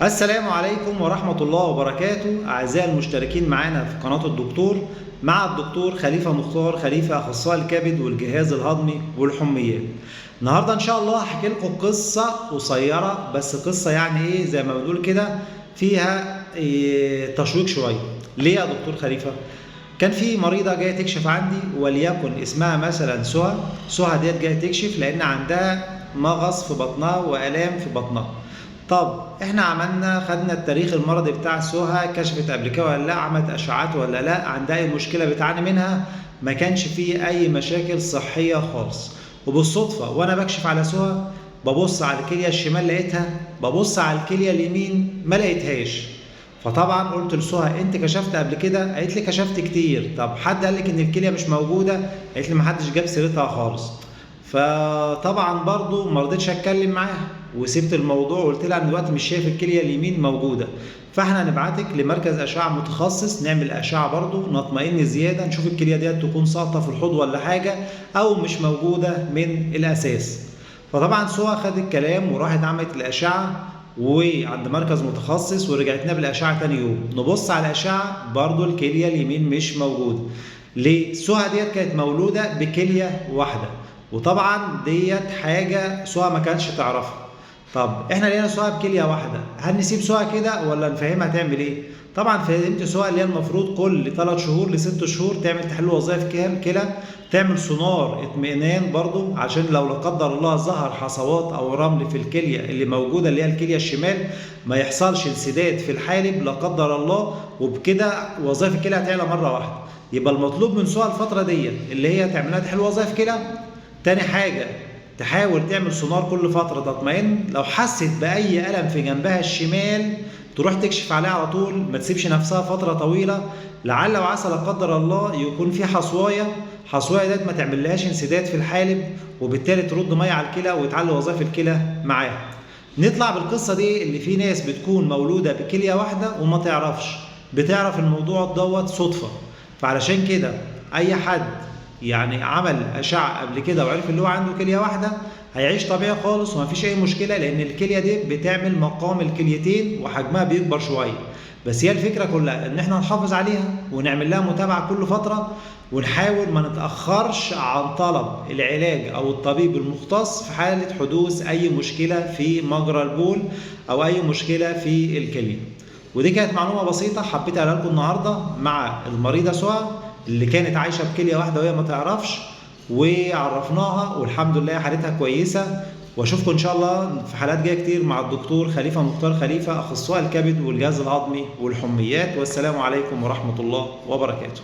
السلام عليكم ورحمة الله وبركاته أعزائي المشتركين معنا في قناة الدكتور مع الدكتور خليفة مختار خليفة أخصائي الكبد والجهاز الهضمي والحميات. النهاردة إن شاء الله هحكي لكم قصة قصيرة، بس قصة يعني إيه زي ما بنقول كده فيها تشويق شوية. ليه يا دكتور خليفة؟ كان في مريضة جاية تكشف عندي وليكن اسمها مثلا سهى ديت جاية تكشف لأن عندها مغص في بطنها وآلام في بطنها. طب احنا خدنا التاريخ المرضي بتاع سهى، كشفت قبل كده ولا لا، عملت اشعات ولا لا، عندها اي مشكله بتعاني منها؟ ما كانش فيه اي مشاكل صحيه خالص. وبالصدفه وانا بكشف على سهى ببص على الكليه الشمال لقيتها، ببص على الكليه اليمين ما لقيتهاش. فطبعا قلت لسهى انت كشفت قبل كده؟ قالت لي كشفت كتير. طب حد قال لك ان الكليه مش موجوده؟ قالت لي ما حدش جاب سيرتها خالص. فطبعا برضو ما رضيتش اتكلم معاها وسبت الموضوع وقلت لها انا دلوقتي مش شايف الكليه اليمين موجوده، فاحنا هنبعتك لمركز اشعه متخصص نعمل اشعه برضو نطمئن زياده نشوف الكليه ديت تكون ساقطه في الحوض ولا حاجه او مش موجوده من الاساس. فطبعا سهى خدت الكلام وراحت عملت الاشعه وعند مركز متخصص ورجعت لنا بالاشعه تاني يوم نبص على الاشعه برضو الكليه اليمين مش موجوده. ليه؟ سهى ديت كانت مولوده بكليه واحده، وطبعا ديت حاجه سهى ما كانتش تعرفها. طب احنا لقينا سهى بكليه واحده، هل نسيب سهى كده ولا نفهمها تعمل ايه؟ طبعا فهمت سهى اللي هي المفروض كل 3 شهور ل6 شهور تعمل تحليل وظائف كلى، تعمل سونار اطمئنان برضو عشان لو لا قدر الله ظهر حصوات او رمل في الكليه اللي موجوده اللي هي الكليه الشمال ما يحصلش انسداد في الحالب لا قدر الله، وبكده وظائف الكلى هتعلى مره واحده. يبقى المطلوب من سهى الفتره ديت اللي هي تعمل لها تحليل وظائف كلى. تاني حاجه تحاول تعمل سونار كل فترة تطمئن، لو حست بأي ألم في جنبها الشمال تروح تكشف عليها على طول، ما تسيبش نفسها فترة طويلة، لعل وعسى لا قدر الله يكون في حصواية ديت ما تعملهاش انسداد في الحالب وبالتالي ترد مية على الكلى ويتعلي وظائف الكلى معاها. نطلع بالقصة دي اللي في ناس بتكون مولودة بكلية واحدة وما تعرفش، بتعرف الموضوع دوت صدفة. فعلشان كده أي حد يعني عمل أشعة قبل كده وعرف اللي هو عنده كلية واحدة هيعيش طبيعي خالص ومفيش أي مشكلة، لأن الكلية دي بتعمل مقام الكليتين وحجمها بيكبر شوية. بس هي الفكرة كلها إن إحنا نحافظ عليها ونعمل لها متابعة كل فترة، ونحاول ما نتأخرش عن طلب العلاج أو الطبيب المختص في حالة حدوث أي مشكلة في مجرى البول أو أي مشكلة في الكلية. ودي كانت معلومة بسيطة حبيت أقولها لكم النهاردة مع المريضة سهى اللي كانت عايشه بكليه واحده وهي ما تعرفش، وعرفناها والحمد لله حالتها كويسه. واشوفكم ان شاء الله في حالات جايه كتير مع الدكتور خليفه مختار خليفه اخصائي الكبد والجهاز الهضمي والحميات. والسلام عليكم ورحمه الله وبركاته.